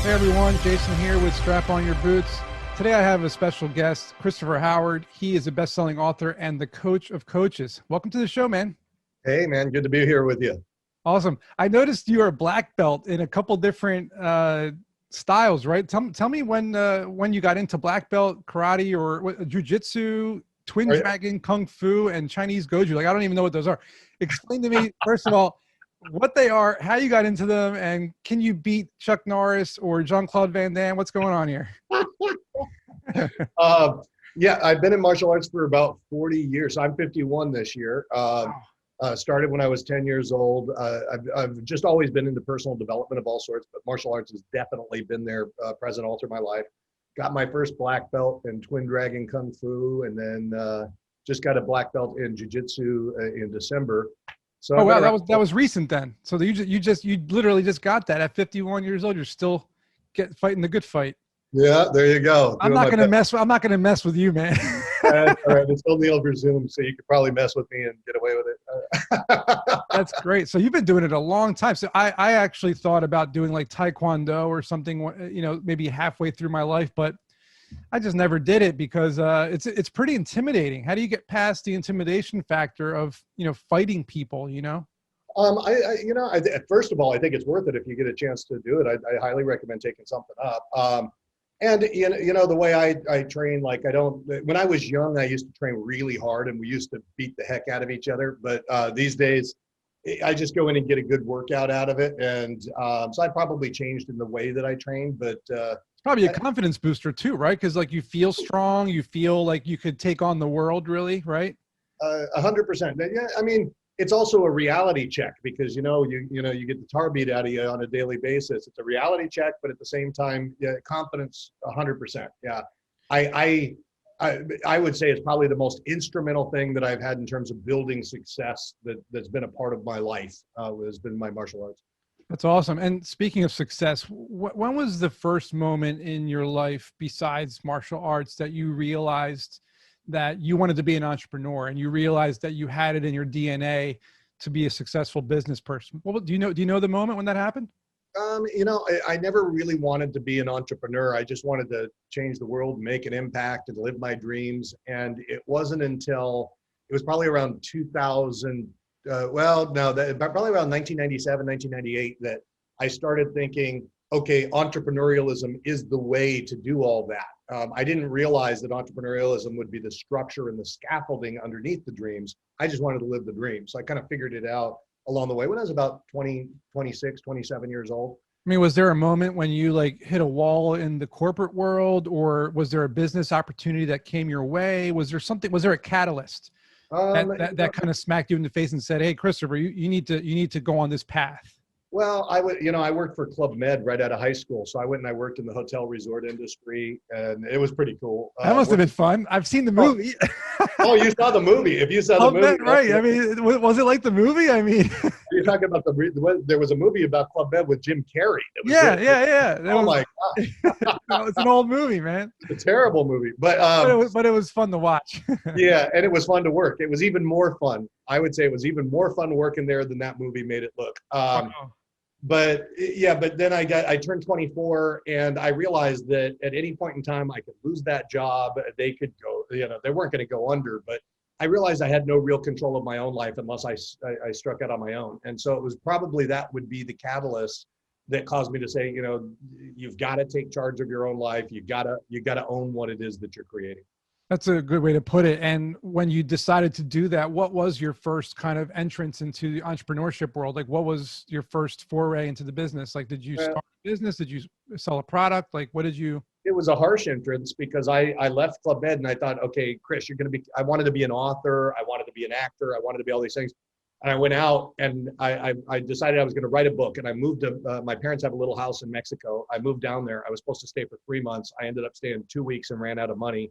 Hey everyone, Jason here with Strap On Your Boots. Today I have a special guest, Christopher Howard. He is a best-selling author and the coach of coaches. Welcome to the show, man. Hey man, good to be here with you. Awesome. I noticed you're a black belt in a couple different styles, right? Tell me when you got into black belt, karate, or jiu-jitsu, twin dragon, kung fu, and Chinese goju. Like, I don't even know what those are. Explain to me, first of all, what they are, how you got into them, and can you beat Chuck Norris or Jean-Claude Van Damme? What's going on here? Yeah, I've been in martial arts for about 40 years. I'm 51 this year. Started when I was 10 years old. I've just always been into personal development of all sorts, but martial arts has definitely been there, present all through my life. Got my first black belt in twin dragon kung fu, and then just got a black belt in jiu-jitsu in December. So oh wow, that was recent then. So you literally just got that at 51 years old. You're still fighting the good fight. Yeah, there you go. I'm not gonna mess with you, man. That's all right. It's only over Zoom, so you could probably mess with me and get away with it. That's great. So you've been doing it a long time. So I actually thought about doing like Taekwondo or something, maybe halfway through my life, but I just never did it because it's pretty intimidating. How do you get past the intimidation factor of, fighting people, First of all, I think it's worth it if you get a chance to do it. I highly recommend taking something up. And the way I train, when I was young, I used to train really hard and we used to beat the heck out of each other. But these days I just go in and get a good workout out of it. And so I probably changed in the way that I train, but it's probably a confidence booster too, right? Because you feel strong, you feel like you could take on the world, really, right? 100%. Yeah, I mean, it's also a reality check because you get the tar beat out of you on a daily basis. It's a reality check, but at the same time, yeah, confidence 100%. Yeah, I would say it's probably the most instrumental thing that I've had in terms of building success that's been a part of my life has been my martial arts. That's awesome. And speaking of success, when was the first moment in your life besides martial arts that you realized that you wanted to be an entrepreneur and you realized that you had it in your DNA to be a successful business person? Well, do you know the moment when that happened? I never really wanted to be an entrepreneur. I just wanted to change the world, make an impact, and live my dreams. And it wasn't until it was probably around 2000. Probably around 1997, 1998 that I started thinking, okay, entrepreneurialism is the way to do all that. I didn't realize that entrepreneurialism would be the structure and the scaffolding underneath the dreams. I just wanted to live the dream. So I kind of figured it out along the way when I was about 26, 27 years old. I mean, was there a moment when you hit a wall in the corporate world, or was there a business opportunity that came your way? Was there a catalyst that kind of smacked you in the face and said, "Hey, Christopher, you need to go on this path"? Well, I worked for Club Med right out of high school. So I went and I worked in the hotel resort industry and it was pretty cool. That must have been fun. I've seen the movie. Oh, you saw the movie. If you saw Club the movie. Med, right. I mean, was it like the movie? I mean, you're talking about there was a movie about Club Med with Jim Carrey. Yeah. Oh my gosh. It's an old movie, man. It's a terrible movie, but it was fun to watch. Yeah. And it was fun to work. It was even more fun. I would say it was even more fun working there than that movie made it look. But then I turned 24 and I realized that at any point in time I could lose that job. They could go, they weren't going to go under, but I realized I had no real control of my own life unless I struck out on my own. And so it was probably that would be the catalyst that caused me to say, you've got to take charge of your own life. You got to own what it is that you're creating. That's a good way to put it. And when you decided to do that, what was your first kind of entrance into the entrepreneurship world? What was your first foray into the business? Did you start a business? Did you sell a product? What did you? It was a harsh entrance because I left Club Med and I thought, okay, Chris, I wanted to be an author. I wanted to be an actor. I wanted to be all these things. And I went out and I decided I was going to write a book, and I moved to, my parents have a little house in Mexico. I moved down there. I was supposed to stay for 3 months. I ended up staying 2 weeks and ran out of money.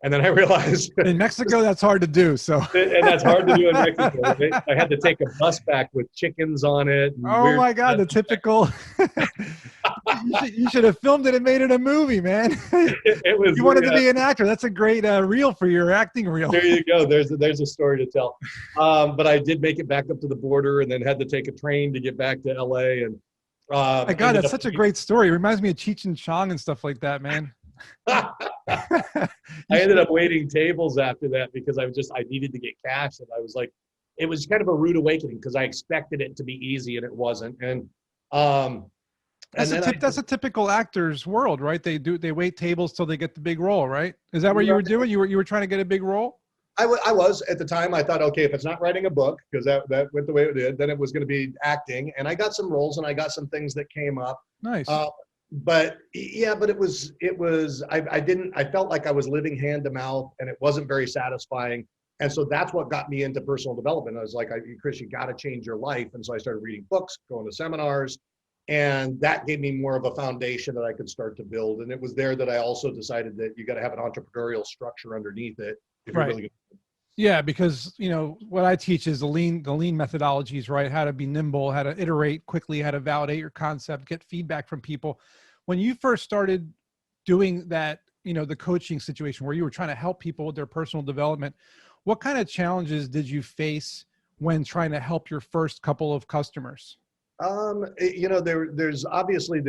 And then I realized in Mexico, that's hard to do. So, and that's hard to do in Mexico. I had to take a bus back with chickens on it. Oh my God, the typical. You should have filmed it and made it a movie, man. It was. You wanted to be an actor. That's a great reel for your acting reel. There you go. There's a story to tell. But I did make it back up to the border, and then had to take a train to get back to LA. And My God, Ended that's up such a great story. It reminds me of Cheech and Chong and stuff like that, man. I You ended should- up waiting tables after that because I needed to get cash, and I was like, it was kind of a rude awakening because I expected it to be easy and it wasn't. Um, and then that's a typical actor's world, right? They wait tables till they get the big role, right? Is that what you were doing? You were trying to get a big role? I was at the time. I thought, okay, if it's not writing a book, because that went the way it did, then it was going to be acting. And I got some roles and I got some things that came up. Nice. But yeah, but it was I felt like I was living hand to mouth, and it wasn't very satisfying. And so that's what got me into personal development. I was like, Chris, you got to change your life. And so I started reading books, going to seminars, and that gave me more of a foundation that I could start to build. And it was there that I also decided that you got to have an entrepreneurial structure underneath it if you're really. Yeah, because what I teach is the lean methodologies, right? How to be nimble, how to iterate quickly, how to validate your concept, get feedback from people. When you first started doing that, the coaching situation where you were trying to help people with their personal development, what kind of challenges did you face when trying to help your first couple of customers? There's obviously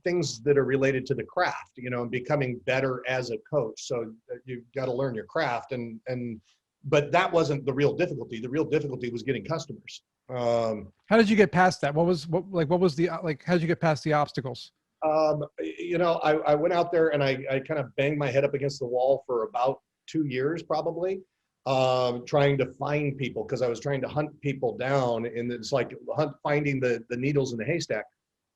things that are related to the craft, and becoming better as a coach. So you've got to learn your craft, but that wasn't the real difficulty. The real difficulty was getting customers. How did you get past that? How did you get past the obstacles? I went out there and I kind of banged my head up against the wall for about 2 years, probably. Trying to find people, because I was trying to hunt people down, and it's like finding the needles in the haystack.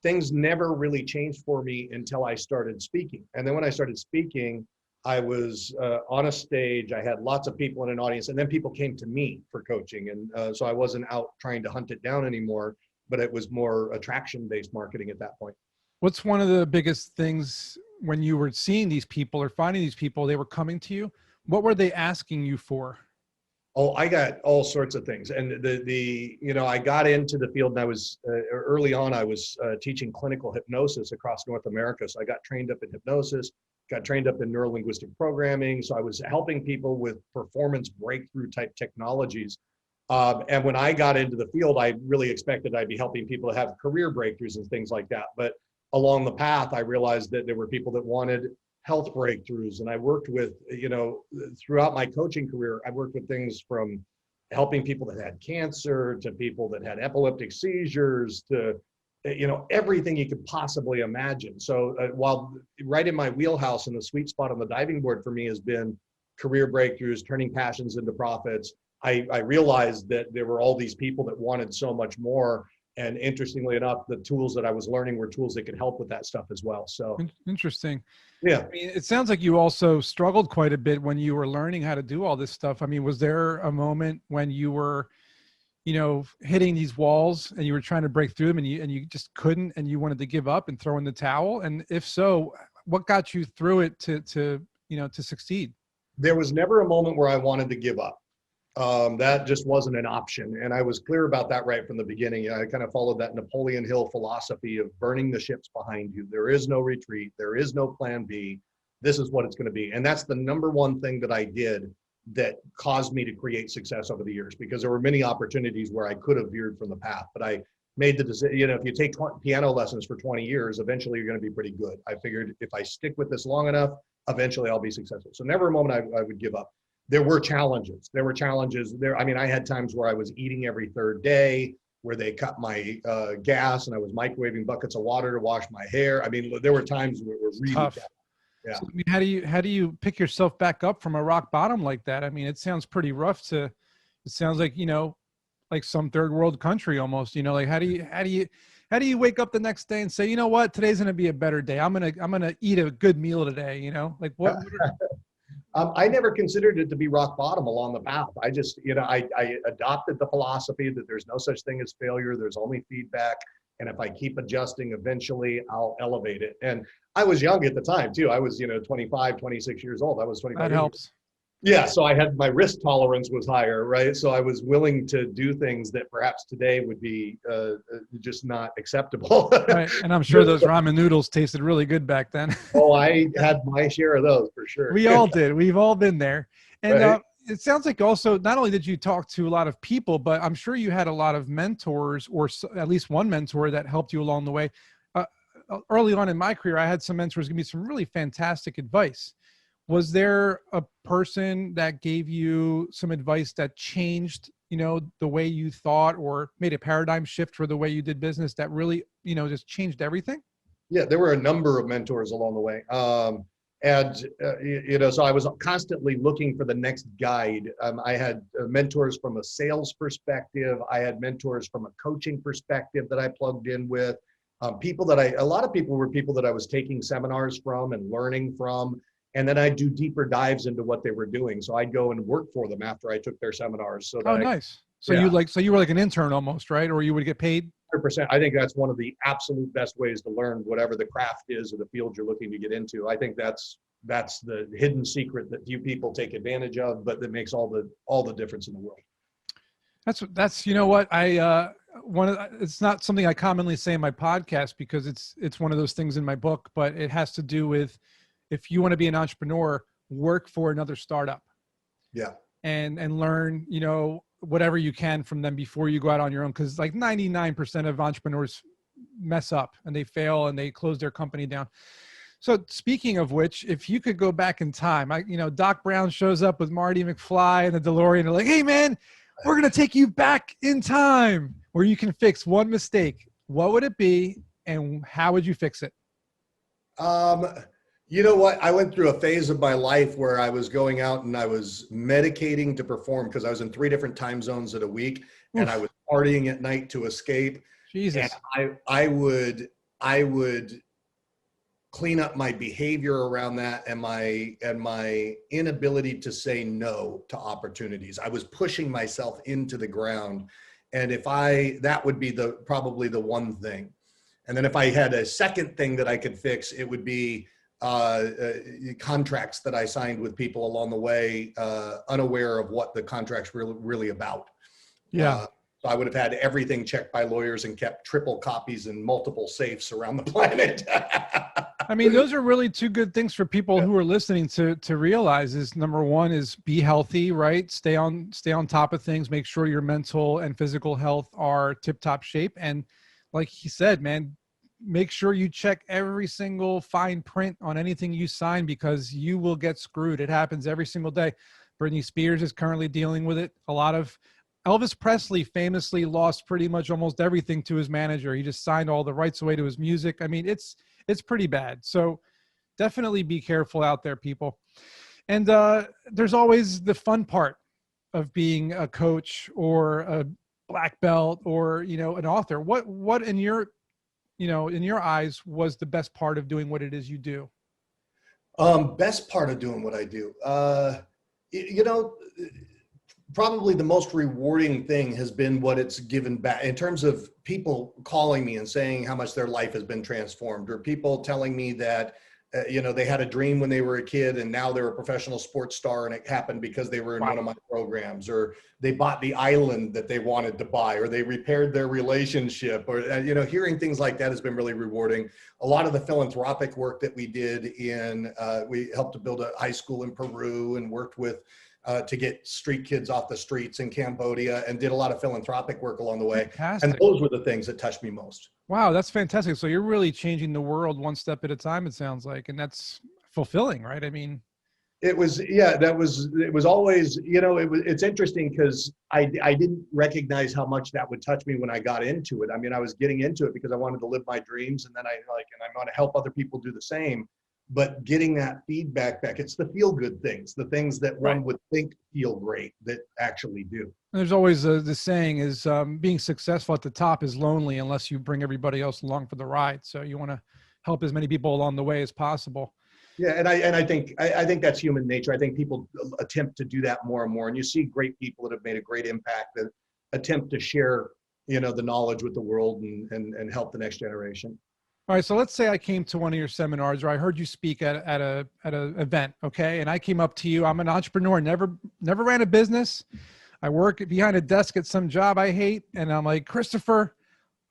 Things never really changed for me until I started speaking. And then when I started speaking, I was on a stage, I had lots of people in an audience, and then people came to me for coaching. And so I wasn't out trying to hunt it down anymore, but it was more attraction-based marketing at that point. What's one of the biggest things when you were seeing these people or finding these people, they were coming to you? What were they asking you for? Oh, I got all sorts of things. And I got into the field, and I was early on, I was teaching clinical hypnosis across North America. So I got trained up in hypnosis, got trained up in neuro-linguistic programming. So I was helping people with performance breakthrough type technologies. And when I got into the field, I really expected I'd be helping people to have career breakthroughs and things like that. But along the path, I realized that there were people that wanted health breakthroughs. And I worked with, throughout my coaching career, I worked with things from helping people that had cancer to people that had epileptic seizures to, everything you could possibly imagine. So while right in my wheelhouse and the sweet spot on the diving board for me has been career breakthroughs, turning passions into profits, I realized that there were all these people that wanted so much more. And interestingly enough, the tools that I was learning were tools that could help with that stuff as well. So interesting. Yeah. I mean, it sounds like you also struggled quite a bit when you were learning how to do all this stuff. I mean, was there a moment when you were, hitting these walls and you were trying to break through them and you just couldn't, and you wanted to give up and throw in the towel? And if so, what got you through it to succeed? There was never a moment where I wanted to give up. That just wasn't an option. And I was clear about that right from the beginning. I kind of followed that Napoleon Hill philosophy of burning the ships behind you. There is no retreat. There is no plan B. This is what it's going to be. And that's the number one thing that I did that caused me to create success over the years, because there were many opportunities where I could have veered from the path, but I made the decision, if you take piano lessons for 20 years, eventually you're going to be pretty good. I figured if I stick with this long enough, eventually I'll be successful. So never a moment I would give up. There were challenges. I mean, I had times where I was eating every third day, where they cut my gas, and I was microwaving buckets of water to wash my hair. I mean, there were times where it was really tough. Yeah. So, I mean, how do you pick yourself back up from a rock bottom like that? I mean, it sounds pretty rough it sounds like, like some third world country almost, like how do you wake up the next day and say, you know what, today's going to be a better day. I'm going to eat a good meal today. Like what? I never considered it to be rock bottom along the path. I just, I adopted the philosophy that there's no such thing as failure. There's only feedback. And if I keep adjusting, eventually I'll elevate it. And I was young at the time too. I was, 25, 26 years old. I was 25. That helps. Yeah. So I had, my risk tolerance was higher, right? So I was willing to do things that perhaps today would be just not acceptable. Right. And I'm sure those ramen noodles tasted really good back then. Oh, I had my share of those for sure. We all did. We've all been there. And, right. it sounds like also not only did you talk to a lot of people, but I'm sure you had a lot of mentors, or at least one mentor that helped you along the way. Uh, Early on in my career, I had some mentors give me some really fantastic advice. Was there a person that gave you some advice that changed, the way you thought, or made a paradigm shift for the way you did business that really, just changed everything? Yeah, there were a number of mentors along the way. So I was constantly looking for the next guide. I had mentors from a sales perspective. I had mentors from a coaching perspective that I plugged in with. A lot of people were people that I was taking seminars from and learning from. And then I'd do deeper dives into what they were doing. So I'd go and work for them after I took their seminars. So Oh, that nice. So yeah. you were like an intern almost, right? Or you would get paid? 100%. I think that's one of the absolute best ways to learn whatever the craft is or the field you're looking to get into. I think that's the hidden secret that few people take advantage of, but that makes all the difference in the world. That's you know what it's not something I commonly say in my podcast, because it's one of those things in my book, but it has to do with, if you want to be an entrepreneur, work for another startup. Yeah. And learn, whatever you can from them before you go out on your own. Cause like 99% of entrepreneurs mess up and they fail and they close their company down. So speaking of which, if you could go back in time, Doc Brown shows up with Marty McFly and the DeLorean. They're like, hey man, we're going to take you back in time where you can fix one mistake. What would it be and how would you fix it? You know what? I went through a phase of my life where I was going out and I was medicating to perform, because I was in 3 different time zones at a week. And I was partying at night to escape. Jesus. And I would clean up my behavior around that and my inability to say no to opportunities. I was pushing myself into the ground. And that would be probably the one thing. And then if I had a second thing that I could fix, it would be contracts that I signed with people along the way, unaware of what the contract's really about. Yeah. So I would have had everything checked by lawyers and kept triple copies in multiple safes around the planet. I mean, those are really 2 good things for people who are listening to realize. Is number one is be healthy, right? Stay on top of things, make sure your mental and physical health are tip top shape. And like he said, man, make sure you check every single fine print on anything you sign, because you will get screwed. It happens every single day. Britney Spears is currently dealing with it. Elvis Presley famously lost pretty much almost everything to his manager. He just signed all the rights away to his music. I mean, it's pretty bad. So definitely be careful out there, people. And there's always the fun part of being a coach or a black belt or, an author. What in your eyes was the best part of doing what it is you do? Best part of doing what I do, probably the most rewarding thing has been what it's given back in terms of people calling me and saying how much their life has been transformed, or people telling me that, they had a dream when they were a kid and now they're a professional sports star and it happened because they were in one of my programs, or they bought the island that they wanted to buy, or they repaired their relationship, or, hearing things like that has been really rewarding. A lot of the philanthropic work that we did we helped to build a high school in Peru and worked with to get street kids off the streets in Cambodia, and did a lot of philanthropic work along the way. Fantastic. And those were the things that touched me most. Wow, that's fantastic. So you're really changing the world one step at a time, it sounds like, and that's fulfilling, right? I mean, it was always, it's interesting because I didn't recognize how much that would touch me when I got into it. I mean, I was getting into it because I wanted to live my dreams, and then I want to help other people do the same. But getting that feedback back, it's the feel good things, the things that one would think feel great that actually do. There's always the saying is being successful at the top is lonely unless you bring everybody else along for the ride. So you want to help as many people along the way as possible. Yeah, and I think that's human nature. I think people attempt to do that more and more, and you see great people that have made a great impact that attempt to share, the knowledge with the world and help the next generation. All right, so let's say I came to one of your seminars, or I heard you speak at a event, okay? And I came up to you. I'm an entrepreneur, never ran a business. I work behind a desk at some job I hate, and I'm like, Christopher,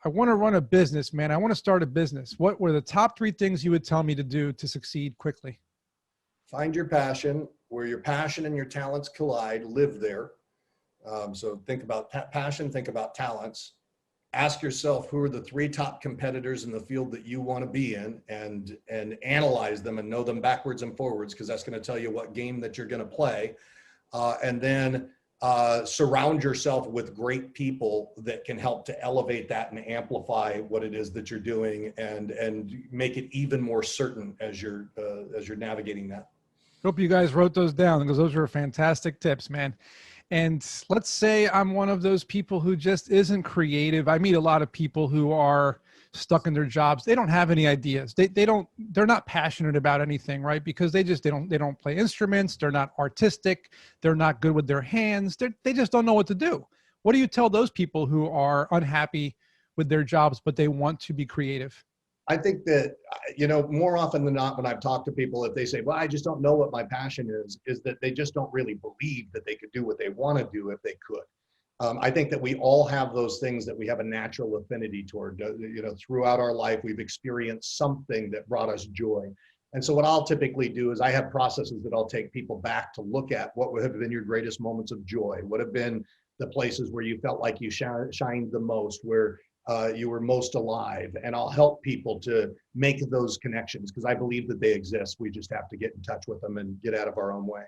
I want to run a business, man. I want to start a business. What were the top 3 things you would tell me to do to succeed quickly? Find your passion, where your passion and your talents collide, live there. So think about passion, think about talents. Ask yourself who are the 3 top competitors in the field that you want to be in, and analyze them and know them backwards and forwards, because that's going to tell you what game that you're going to play. And then surround yourself with great people that can help to elevate that and amplify what it is that you're doing, and make it even more certain as you're navigating that. Hope you guys wrote those down, because those were fantastic tips, man. And let's say I'm one of those people who just isn't creative. I meet a lot of people who are stuck in their jobs. They don't have any ideas. They're not passionate about anything, right? Because they don't play instruments. They're not artistic. They're not good with their hands. They just don't know what to do. What do you tell those people who are unhappy with their jobs, but they want to be creative? I think that, more often than not, when I've talked to people, if they say, well, I just don't know what my passion is that they just don't really believe that they could do what they want to do if they could. I think that we all have those things that we have a natural affinity toward. Throughout our life, we've experienced something that brought us joy. And so what I'll typically do is I have processes that I'll take people back to look at what would have been your greatest moments of joy, what have been the places where you felt like you shined the most, where you were most alive. And I'll help people to make those connections, because I believe that they exist. We just have to get in touch with them and get out of our own way.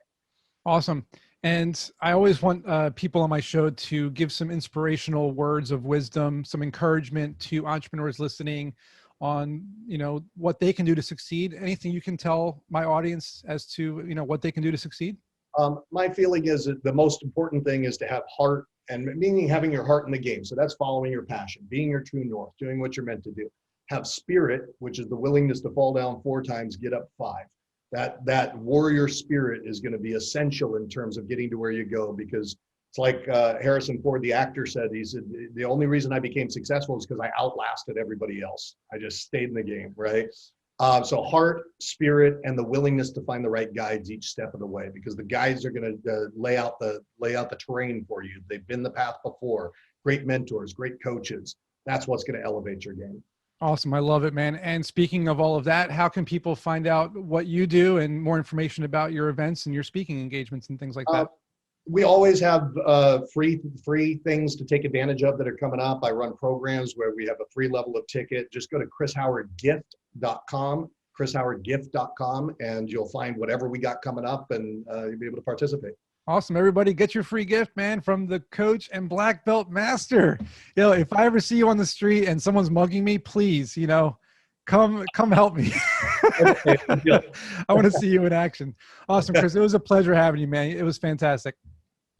Awesome. And I always want people on my show to give some inspirational words of wisdom, some encouragement to entrepreneurs listening on, what they can do to succeed. Anything you can tell my audience as to, what they can do to succeed? My feeling is that the most important thing is to have heart, and meaning having your heart in the game. So that's following your passion, being your true north, doing what you're meant to do. Have spirit, which is the willingness to fall down 4 times, get up 5. That warrior spirit is going to be essential in terms of getting to where you go, because it's like Harrison Ford, the actor, said. He said, the only reason I became successful is because I outlasted everybody else. I just stayed in the game, right? So heart, spirit, and the willingness to find the right guides each step of the way, because the guides are going to lay out the terrain for you. They've been the path before. Great mentors, great coaches. That's what's going to elevate your game. Awesome. I love it, man. And speaking of all of that, how can people find out what you do and more information about your events and your speaking engagements and things like that? We always have free things to take advantage of that are coming up. I run programs where we have a free level of ticket. Just go to chrishowardgift.com, and you'll find whatever we got coming up, and you'll be able to participate. Awesome. Everybody get your free gift, man, from the coach and black belt master. If I ever see you on the street and someone's mugging me, please, come help me. I want to see you in action. Awesome, Chris. It was a pleasure having you, man. It was fantastic.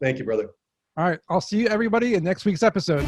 Thank you, brother. All right. I'll see you everybody in next week's episode.